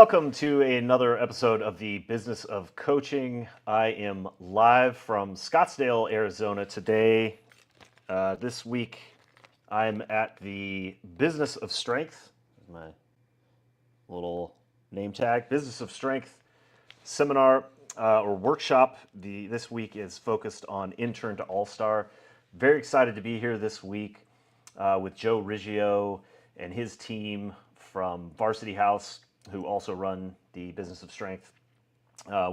Welcome to another episode of the Business of Coaching. I am live from Scottsdale, Arizona today. This week, I'm at the Business of Strength, my little name tag, Business of Strength seminar or workshop. This week is focused on Intern to All-Star. Very excited to be here this week with Joe Riggio and his team from Varsity House, who also run the Business of Strength.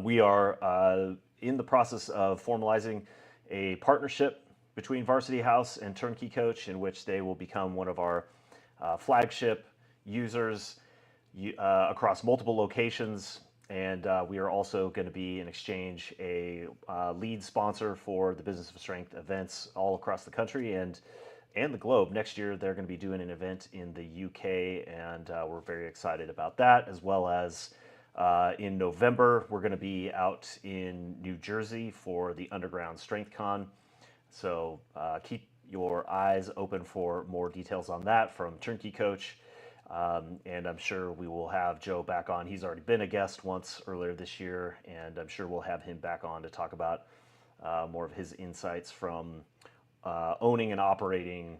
We are in the process of formalizing a partnership between Varsity House and TurnKey Coach, in which they will become one of our flagship users across multiple locations. And we are also going to be, in exchange, a lead sponsor for the Business of Strength events all across the country and the globe. Next year, they're going to be doing an event in the UK, and we're very excited about that, as well as in November, we're going to be out in New Jersey for the Underground Strength Con. So keep your eyes open for more details on that from TurnKey Coach. And I'm sure we will have Joe back on. He's already been a guest once earlier this year, and I'm sure we'll have him back on to talk about more of his insights from owning and operating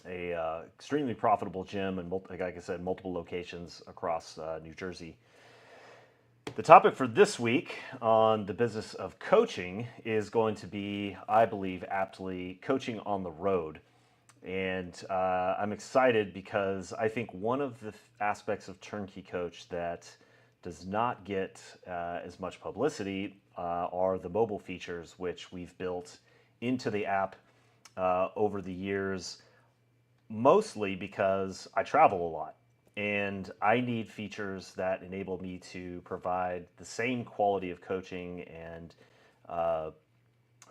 a extremely profitable gym and, like I said, multiple locations across New Jersey. The topic for this week on the Business of Coaching is going to be, I believe, aptly coaching on the road. And I'm excited because I think one of the aspects of TurnKey Coach that does not get as much publicity are the mobile features, which we've built into the app over the years, mostly because I travel a lot and I need features that enable me to provide the same quality of coaching and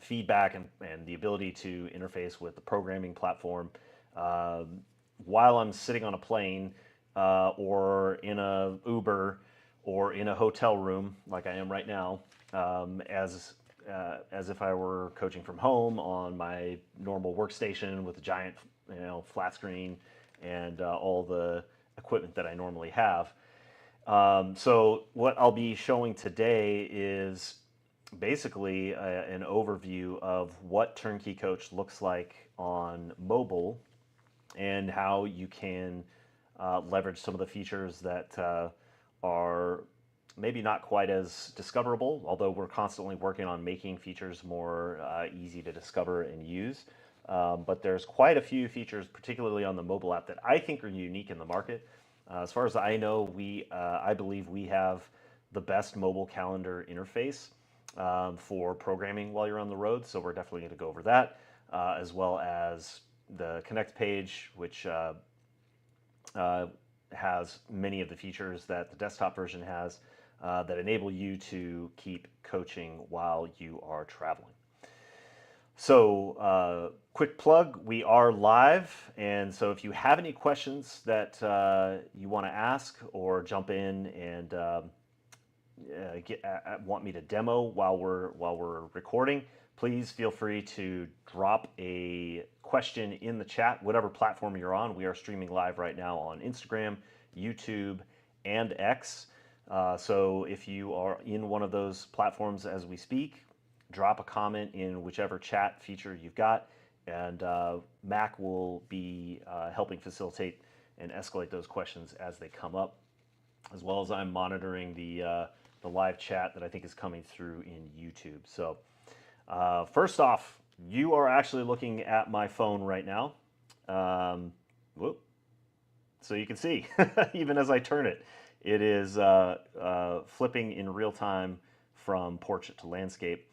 feedback and the ability to interface with the programming platform while I'm sitting on a plane or in a Uber or in a hotel room like I am right now, as if I were coaching from home on my normal workstation with a giant, flat screen and all the equipment that I normally have. So what I'll be showing today is basically an overview of what TurnKey Coach looks like on mobile and how you can leverage some of the features that are maybe not quite as discoverable, although we're constantly working on making features more easy to discover and use. But there's quite a few features, particularly on the mobile app, that I think are unique in the market. As far as I know, I believe we have the best mobile calendar interface for programming while you're on the road. So we're definitely going to go over that, as well as the Connect page, which has many of the features that the desktop version has that enable you to keep coaching while you are traveling. So quick plug, we are live, and so if you have any questions that you want to ask or jump in and want me to demo while we're recording, please feel free to drop a question in the chat, whatever platform you're on. We are streaming live right now on Instagram, YouTube, and X. So if you are in one of those platforms as we speak, drop a comment in whichever chat feature you've got, and Mac will be helping facilitate and escalate those questions as they come up, as well as I'm monitoring the live chat that I think is coming through in YouTube. So first off, you are actually looking at my phone right now. So you can see, even as I turn it, it is flipping in real time from portrait to landscape.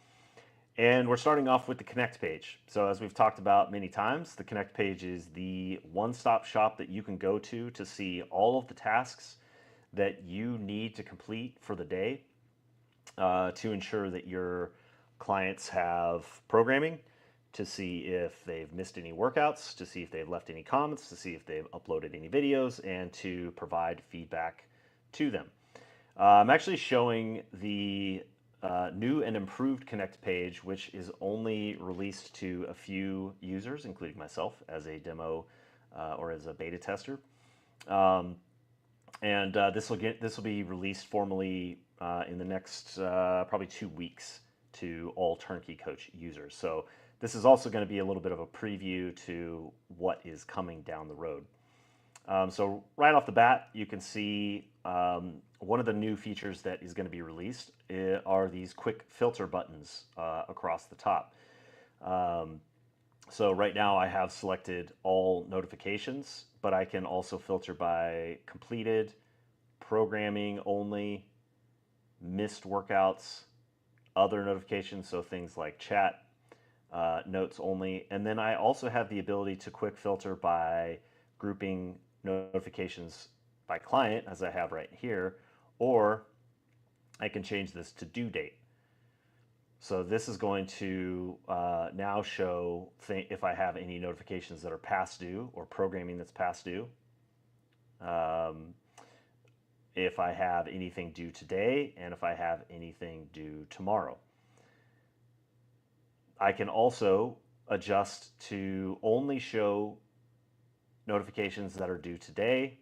And we're starting off with the Connect page. So as we've talked about many times, the Connect page is the one-stop shop that you can go to see all of the tasks that you need to complete for the day to ensure that your clients have programming, to see if they've missed any workouts, to see if they've left any comments, to see if they've uploaded any videos, and to provide feedback to them. I'm actually showing the new and improved Connect page, which is only released to a few users, including myself, as a demo or as a beta tester. and this will be released formally in the next probably 2 weeks to all TurnKey Coach users. So this is also going to be a little bit of a preview to what is coming down the road. So right off the bat, you can see one of the new features that is going to be released are these quick filter buttons across the top. So right now I have selected all notifications, but I can also filter by completed, programming only, missed workouts, other notifications, so things like chat, notes only. And then I also have the ability to quick filter by grouping notifications by client, as I have right here, or I can change this to due date. So this is going to now show if I have any notifications that are past due or programming that's past due. If I have anything due today and if I have anything due tomorrow. I can also adjust to only show notifications that are due today.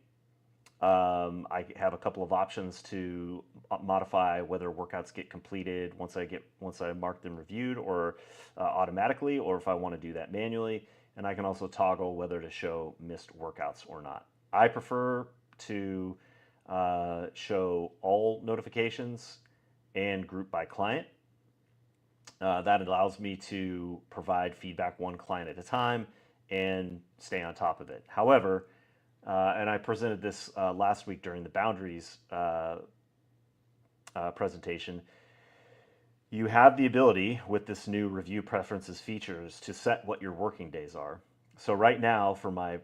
I have a couple of options to modify whether workouts get completed once I mark them reviewed or automatically, or if I want to do that manually. And I can also toggle whether to show missed workouts or not. I prefer to show all notifications and group by client. That allows me to provide feedback one client at a time and stay on top of it. However, and I presented this last week during the boundaries presentation, you have the ability with this new review preferences features to set what your working days are. So right now for my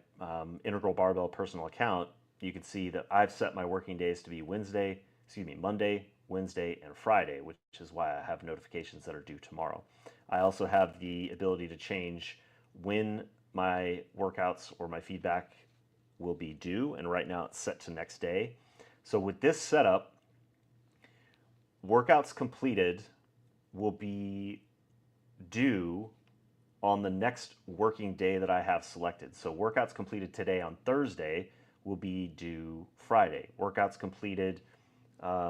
Integral Barbell personal account, you can see that I've set my working days to be Monday, Wednesday, and Friday, which is why I have notifications that are due tomorrow. I also have the ability to change when my workouts or my feedback will be due, and right now it's set to next day. So with this setup, workouts completed will be due on the next working day that I have selected. So workouts completed today on Thursday will be due Friday. Workouts completed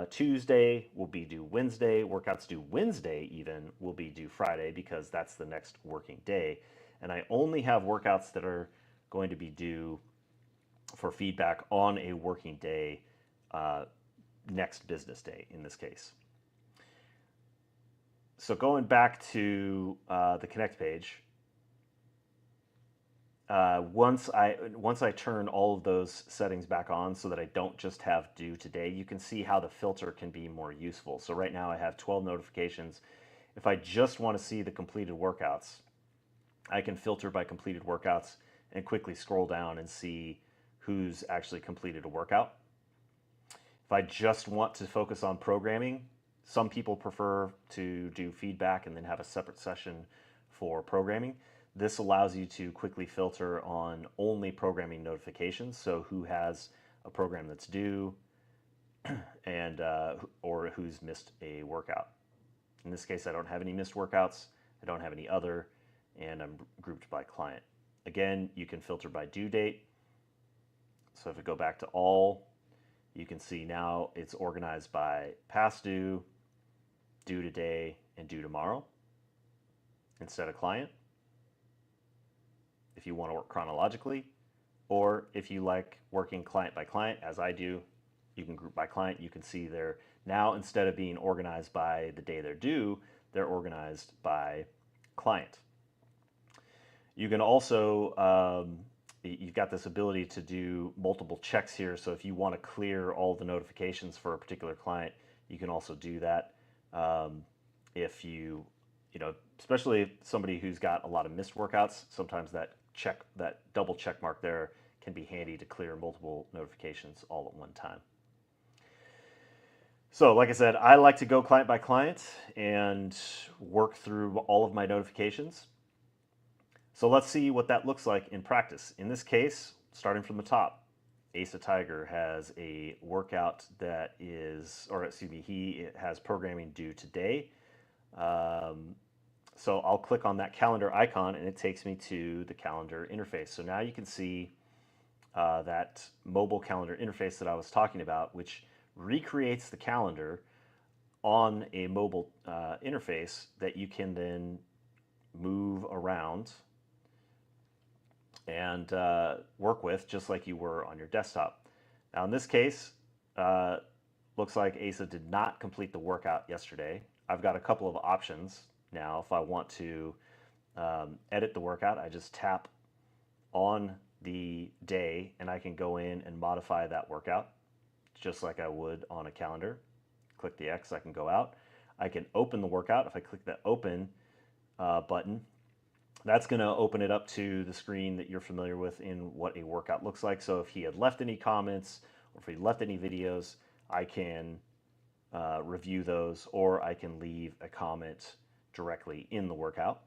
Tuesday will be due Wednesday. Workouts due Wednesday even will be due Friday because that's the next working day. And I only have workouts that are going to be due for feedback on a working day, next business day in this case. So going back to the Connect page, once I turn all of those settings back on so that I don't just have due today, you can see how the filter can be more useful. So right now I have 12 notifications. If I just want to see the completed workouts, I can filter by completed workouts and quickly scroll down and see who's actually completed a workout. If I just want to focus on programming, some people prefer to do feedback and then have a separate session for programming. This allows you to quickly filter on only programming notifications, so who has a program that's due and or who's missed a workout. In this case, I don't have any missed workouts, I don't have any other, and I'm grouped by client. Again, you can filter by due date. So if we go back to all, you can see now it's organized by past due, due today, and due tomorrow instead of client. If you want to work chronologically, or if you like working client by client, as I do, you can group by client. You can see they're now, instead of being organized by the day they're due, they're organized by client. You can also, you've got this ability to do multiple checks here. So if you want to clear all the notifications for a particular client, you can also do that. If you know, especially somebody who's got a lot of missed workouts, sometimes that double check mark there can be handy to clear multiple notifications all at one time. So like I said, I like to go client by client and work through all of my notifications. So let's see what that looks like in practice. In this case, starting from the top, Asa Tiger has a workout that is, or excuse me, he has programming due today. So I'll click on that calendar icon and it takes me to the calendar interface. So now you can see that mobile calendar interface that I was talking about, which recreates the calendar on a mobile interface that you can then move around and work with just like you were on your desktop. Now, in this case, uh, looks like Asa did not complete the workout yesterday. I've got a couple of options now. If I want to edit the workout, I just tap on the day and I can go in and modify that workout just like I would on a calendar. Click the X, I can go out. I can open the workout. If I click the open button, that's going to open it up to the screen that you're familiar with in what a workout looks like. So if he had left any comments or if he left any videos, I can review those, or I can leave a comment directly in the workout.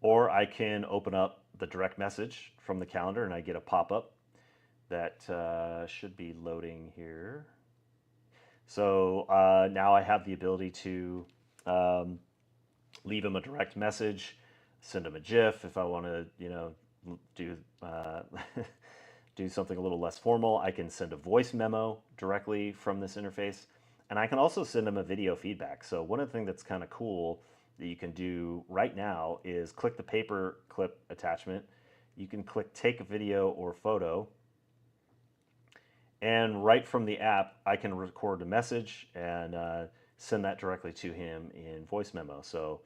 Or I can open up the direct message from the calendar and I get a pop-up that should be loading here. So now I have the ability to leave him a direct message, send him a GIF if I want to, do do something a little less formal. I can send a voice memo directly from this interface, and I can also send him a video feedback. So one of the things that's kind of cool that you can do right now is click the paper clip attachment. You can click take a video or photo, and right from the app, I can record a message and send that directly to him in voice memo. So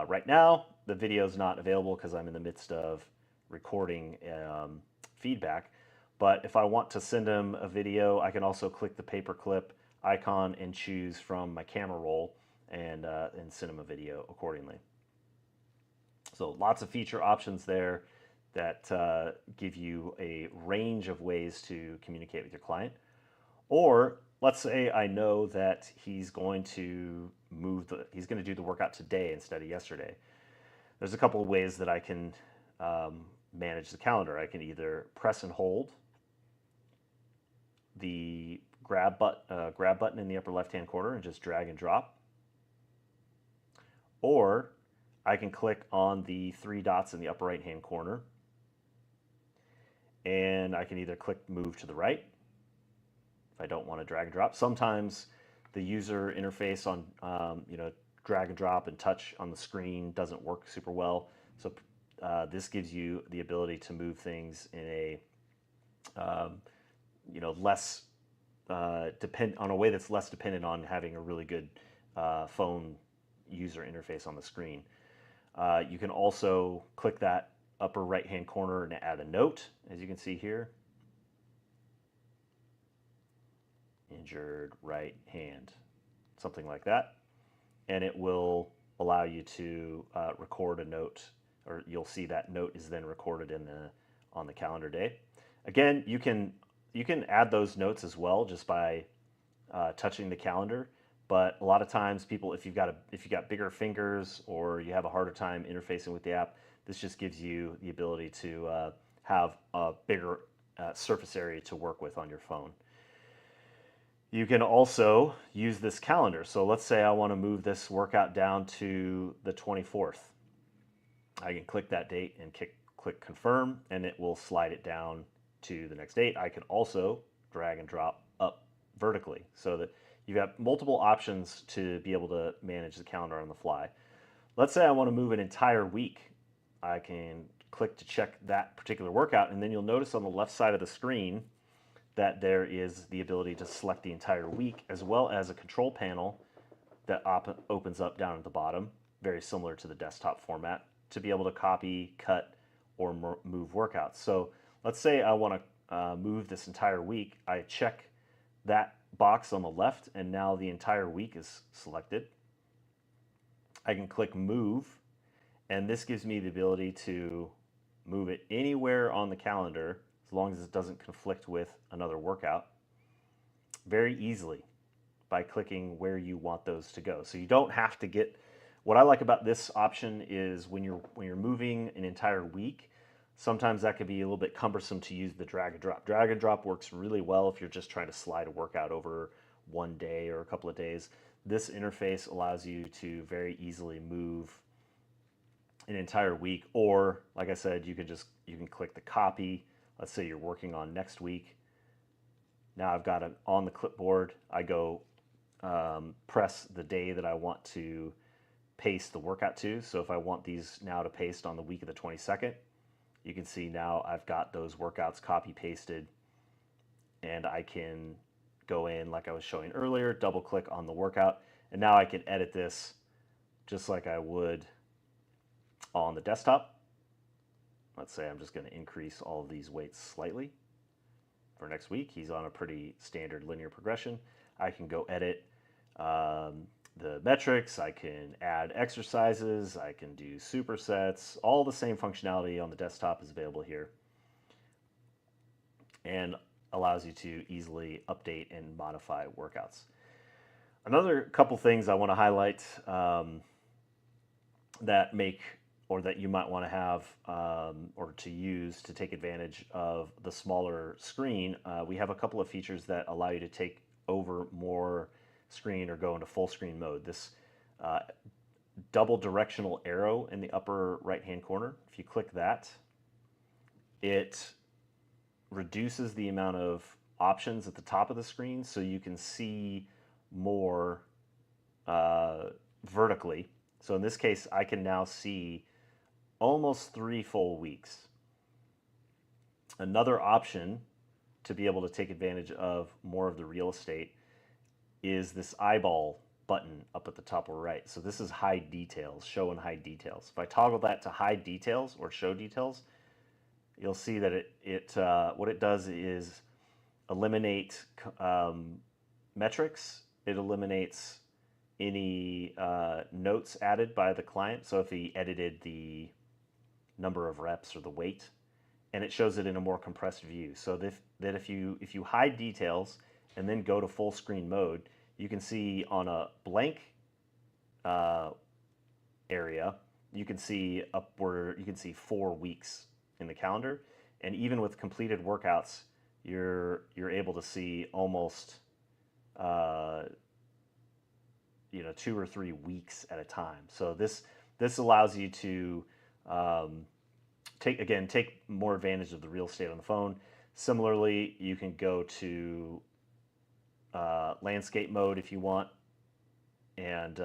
right now, the video is not available because I'm in the midst of recording feedback. But if I want to send him a video, I can also click the paperclip icon and choose from my camera roll and send him a video accordingly. So lots of feature options there that give you a range of ways to communicate with your client. Or let's say I know that he's going to do the workout today instead of yesterday. There's a couple of ways that I can manage the calendar. I can either press and hold the grab button in the upper left-hand corner and just drag and drop. Or I can click on the three dots in the upper right-hand corner, and I can either click move to the right if I don't want to drag and drop. Sometimes the user interface on drag and drop and touch on the screen doesn't work super well. So this gives you the ability to move things in a less on a way that's less dependent on having a really good phone user interface on the screen. You can also click that upper right hand corner and add a note, as you can see here. Injured right hand, something like that. And it will allow you to record a note, or you'll see that note is then recorded on the calendar day. Again, you can add those notes as well just by touching the calendar. But a lot of times, people, if you've got bigger fingers or you have a harder time interfacing with the app, this just gives you the ability to have a bigger surface area to work with on your phone. You can also use this calendar. So let's say I want to move this workout down to the 24th. I can click that date and click confirm, and it will slide it down to the next date. I can also drag and drop up vertically so that you've got multiple options to be able to manage the calendar on the fly. Let's say I want to move an entire week. I can click to check that particular workout, and then you'll notice on the left side of the screen that there is the ability to select the entire week, as well as a control panel that opens up down at the bottom, very similar to the desktop format, to be able to copy, cut, or move workouts. So let's say I want to move this entire week. I check that box on the left, and now the entire week is selected. I can click move, and this gives me the ability to move it anywhere on the calendar as long as it doesn't conflict with another workout very easily by clicking where you want those to go. So you don't have to get, what I like about this option is when you're moving an entire week, sometimes that could be a little bit cumbersome to use the drag and drop. Drag and drop works really well if you're just trying to slide a workout over one day or a couple of days. This interface allows you to very easily move an entire week, or like I said, you can click the copy let's say you're working on next week. Now I've got it on the clipboard. I go press the day that I want to paste the workout to. So if I want these now to paste on the week of the 22nd, you can see now I've got those workouts copy pasted, and I can go in like I was showing earlier, double click on the workout, and now I can edit this just like I would on the desktop. Let's say I'm just going to increase all of these weights slightly. For next week, he's on a pretty standard linear progression. I can go edit the metrics, I can add exercises, I can do supersets. All the same functionality on the desktop is available here, and allows you to easily update and modify workouts. Another couple things I want to highlight that make, or that you might want to have or to use to take advantage of the smaller screen, we have a couple of features that allow you to take over more screen or go into full screen mode. This double directional arrow in the upper right hand corner, if you click that, it reduces the amount of options at the top of the screen so you can see more vertically. So in this case, I can now see almost 3 full weeks. Another option to be able to take advantage of more of the real estate is this eyeball button up at the top right. So this is hide details, show and hide details. If I toggle that to hide details or show details, you'll see that what it does is eliminate metrics. It eliminates any notes added by the client. So if he edited the number of reps or the weight, and it shows it in a more compressed view. So that if you hide details and then go to full screen mode, you can see on a blank area, you can see upward, you can see 4 weeks in the calendar, and even with completed workouts, you're able to see almost 2 or 3 weeks at a time. So this allows you to take more advantage of the real estate on the phone. Similarly, you can go to landscape mode if you want, and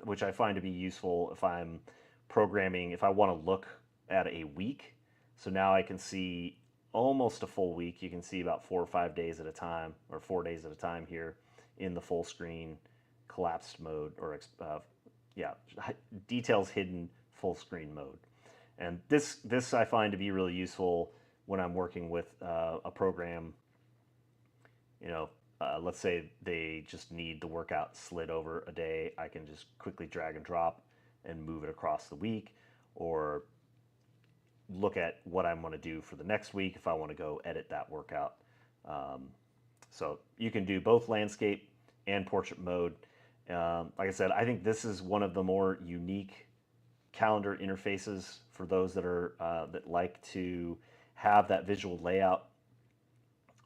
which I find to be useful if I'm programming, if I want to look at a week. So now I can see almost a full week. You can see about 4 or 5 days at a time, or 4 days at a time here in the full screen collapsed mode, or details hidden full screen mode. And this I find to be really useful when I'm working with a program. Let's say they just need the workout slid over a day. I can just quickly drag and drop and move it across the week, or look at what I want to do for the next week if I want to go edit that workout. So you can do both landscape and portrait mode. Like I said, I think this is one of the more unique calendar interfaces for those that like to have that visual layout.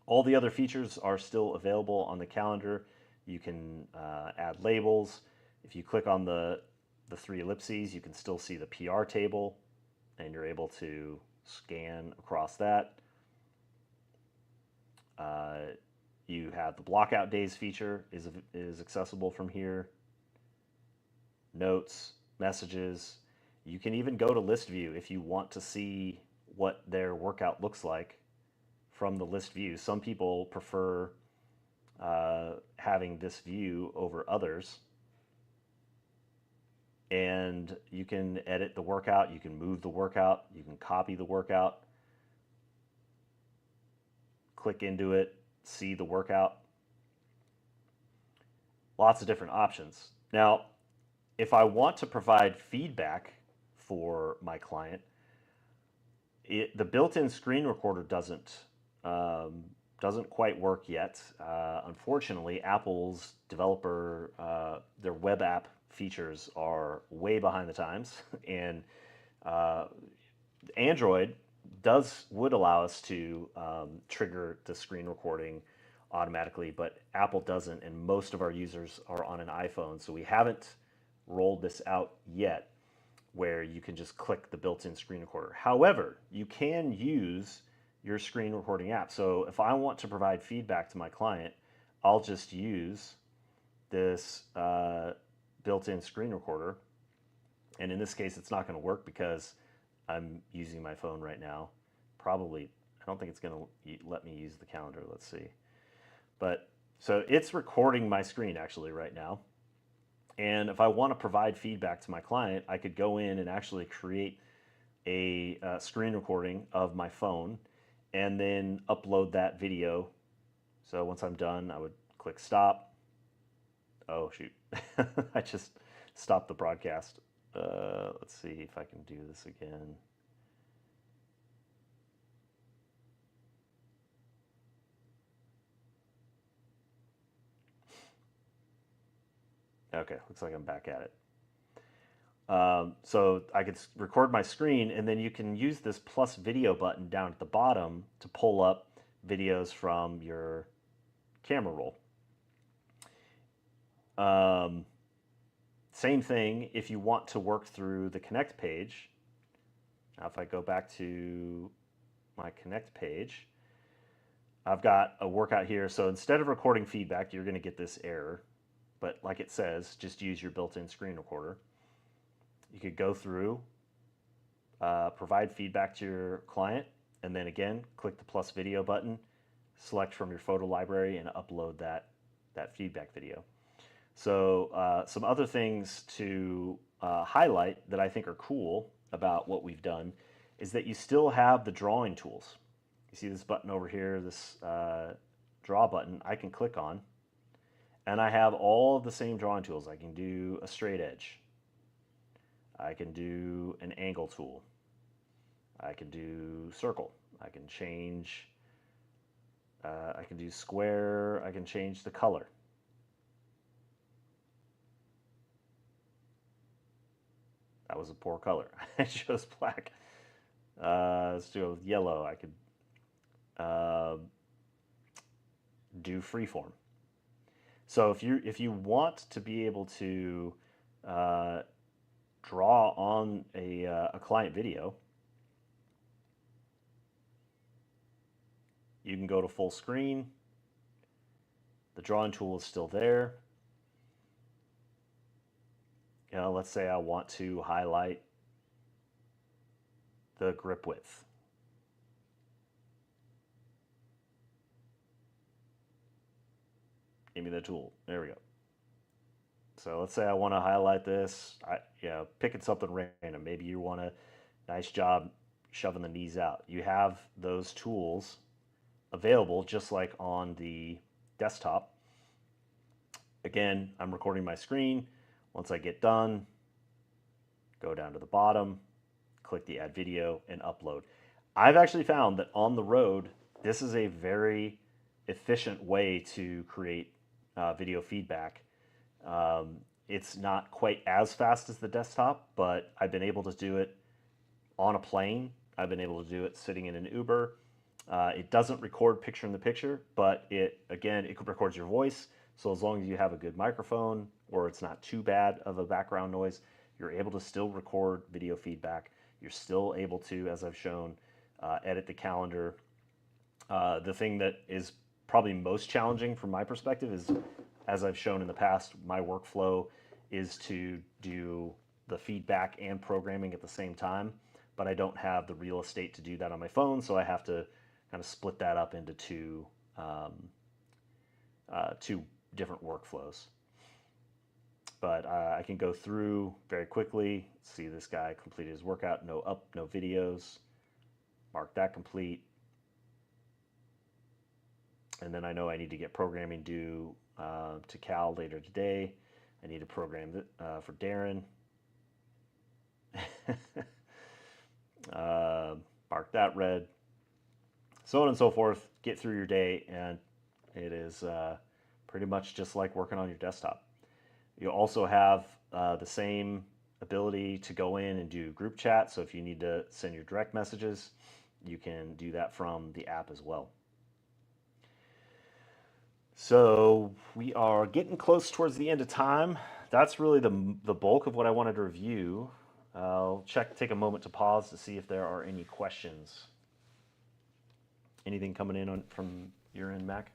All the other features are still available on the calendar. You can add labels. If you click on the 3 ellipses, you can still see the PR table, and you're able to scan across that. You have the blockout days feature is accessible from here. Notes, messages. You can even go to list view if you want to see what their workout looks like from the list view. Some people prefer having this view over others. And you can edit the workout, you can move the workout, you can copy the workout, click into it, see the workout. Lots of different options. Now, if I want to provide feedback for my client, the built-in screen recorder doesn't quite work yet. Unfortunately, Apple's developer, their web app features are way behind the times, and Android would allow us to trigger the screen recording automatically, but Apple doesn't, and most of our users are on an iPhone, so we haven't rolled this out yet where you can just click the built-in screen recorder. However, you can use your screen recording app. So if I want to provide feedback to my client, I'll just use this built-in screen recorder. And in this case, it's not going to work because I'm using my phone right now. Probably, I don't think it's going to let me use the calendar. Let's see. But so it's recording my screen actually right now. And if I want to provide feedback to my client, I could go in and actually create a screen recording of my phone and then upload that video. So once I'm done, I would click stop. Oh, shoot. I just stopped the broadcast. Let's see if I can do this again. Okay, looks like I'm back at it. So I could record my screen, and then you can use this plus video button down at the bottom to pull up videos from your camera roll. Same thing if you want to work through the Connect page. Now, if I go back to my Connect page, I've got a workout here. So instead of recording feedback, you're going to get this error. But like it says, just use your built-in screen recorder. You could go through, provide feedback to your client, and then again, click the plus video button, select from your photo library, and upload that feedback video. So some other things to highlight that I think are cool about what we've done is that you still have the drawing tools. You see this button over here, this draw button, I can click on, and I have all of the same drawing tools. I can do a straight edge. I can do an angle tool. I can do circle. I can change, I can do square. I can change the color. That was a poor color. I chose black. Let's do yellow. I could do freeform. So if you want to be able to draw on a client video, you can go to full screen. The drawing tool is still there. You know, let's say I want to highlight the grip width. Give me the tool. There we go. So let's say I want to highlight this. Picking something random. Maybe you want a nice job shoving the knees out. You have those tools available just like on the desktop. Again, I'm recording my screen. Once I get done, go down to the bottom, click the add video, and upload. I've actually found that on the road, this is a very efficient way to create video feedback. It's not quite as fast as the desktop, but I've been able to do it on a plane. I've been able to do it sitting in an Uber. It doesn't record picture in the picture, but it records your voice. So as long as you have a good microphone or it's not too bad of a background noise, you're able to still record video feedback. You're still able to, as I've shown, edit the calendar. The thing that is probably most challenging from my perspective is, as I've shown in the past, my workflow is to do the feedback and programming at the same time, but I don't have the real estate to do that on my phone, so I have to kind of split that up into two different workflows. But I can go through very quickly, see this guy completed his workout, no videos, mark that complete. And then I know I need to get programming due to Cal later today. I need to program for Darren. Mark that red. So on and so forth. Get through your day, and it is pretty much just like working on your desktop. You also have the same ability to go in and do group chat. So if you need to send your direct messages, you can do that from the app as well. So we are getting close towards the end of time. That's really the bulk of what I wanted to review. I'll take a moment to pause to see if there are any questions. Anything coming in from your end, Mac?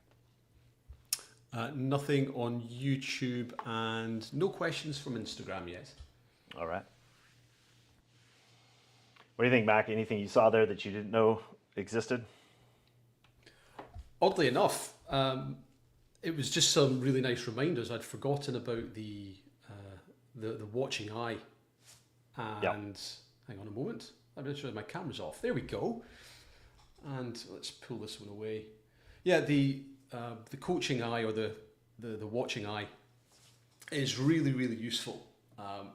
Nothing on YouTube and no questions from Instagram yet. All right. What do you think, Mac? Anything you saw there that you didn't know existed? Oddly enough, it was just some really nice reminders. I'd forgotten about the watching eye. Yeah. And hang on a moment. I'm not sure my camera's off. There we go. And let's pull this one away. Yeah, the coaching eye or the watching eye is really, really useful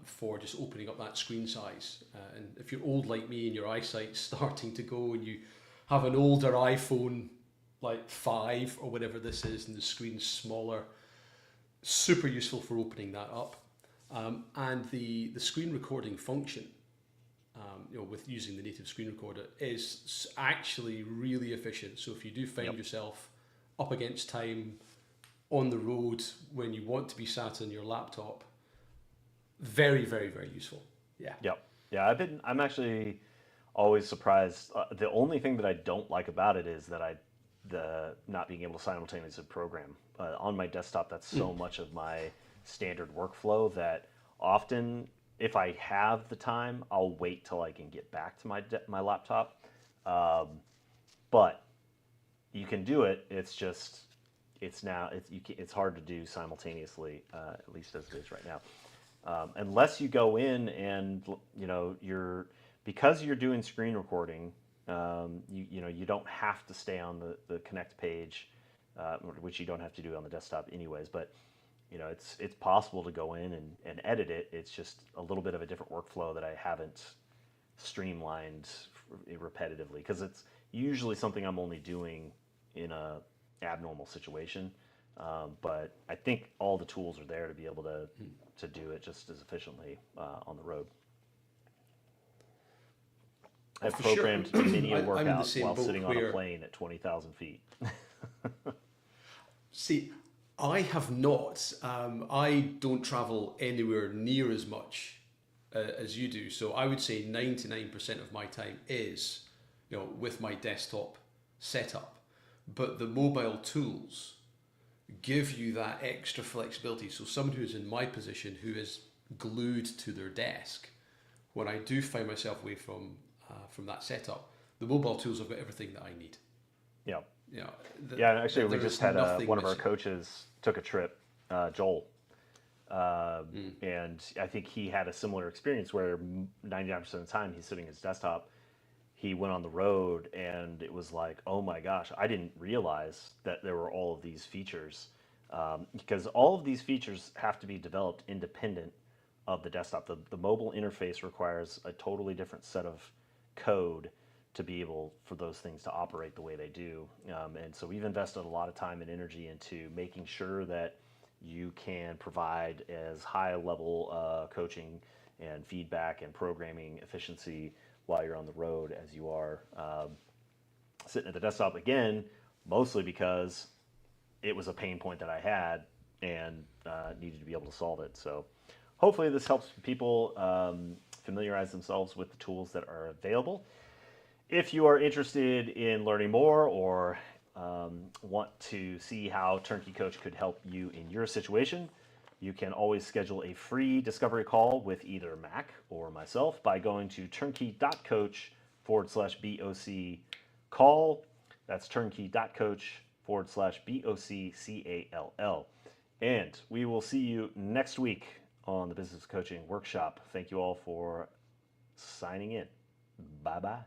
for just opening up that screen size. And if you're old like me and your eyesight's starting to go and you have an older iPhone like 5 or whatever this is and the screen's smaller, super useful for opening that up. And the screen recording function, with using the native screen recorder is actually really efficient. So if you do find yourself up against time on the road when you want to be sat on your laptop, very, very, very useful. Yeah. Yep. Yeah, I'm actually always surprised. The only thing that I don't like about it is that the not being able to simultaneously program on my desktop. That's so much of my standard workflow that often, if I have the time, I'll wait till I can get back to my laptop. But you can do it. It's just it's hard to do simultaneously, at least as it is right now. Unless you go in and because you're doing screen recording, you don't have to stay on the Connect page, which you don't have to do on the desktop anyways. But it's possible to go in and edit it. It's just a little bit of a different workflow that I haven't streamlined repetitively because it's usually something I'm only doing in a abnormal situation. But I think all the tools are there to be able to do it just as efficiently on the road. I've programmed many a workout while sitting on a plane at 20,000 feet. See, I have not. I don't travel anywhere near as much as you do. So I would say 99% of my time is, with my desktop setup. But the mobile tools give you that extra flexibility. So someone who's in my position, who is glued to their desk, when I do find myself away from that setup, the mobile tools have got everything that I need. Yeah. Yeah, actually, we just had one of our coaches took a trip, Joel, and I think he had a similar experience where 99% of the time he's sitting at his desktop. He went on the road and it was like, oh my gosh, I didn't realize that there were all of these features, because all of these features have to be developed independent of the desktop. The mobile interface requires a totally different set of code to be able for those things to operate the way they do. And so we've invested a lot of time and energy into making sure that you can provide as high a level coaching and feedback and programming efficiency while you're on the road as you are sitting at the desktop, again, mostly because it was a pain point that I had and needed to be able to solve it. So hopefully this helps people familiarize themselves with the tools that are available. If you are interested in learning more or want to see how TurnKey Coach could help you in your situation, you can always schedule a free discovery call with either Mac or myself by going to turnkey.coach/BOC call. That's turnkey.coach/BOC CALL. And we will see you next week on the Business Coaching Workshop. Thank you all for signing in. Bye-bye.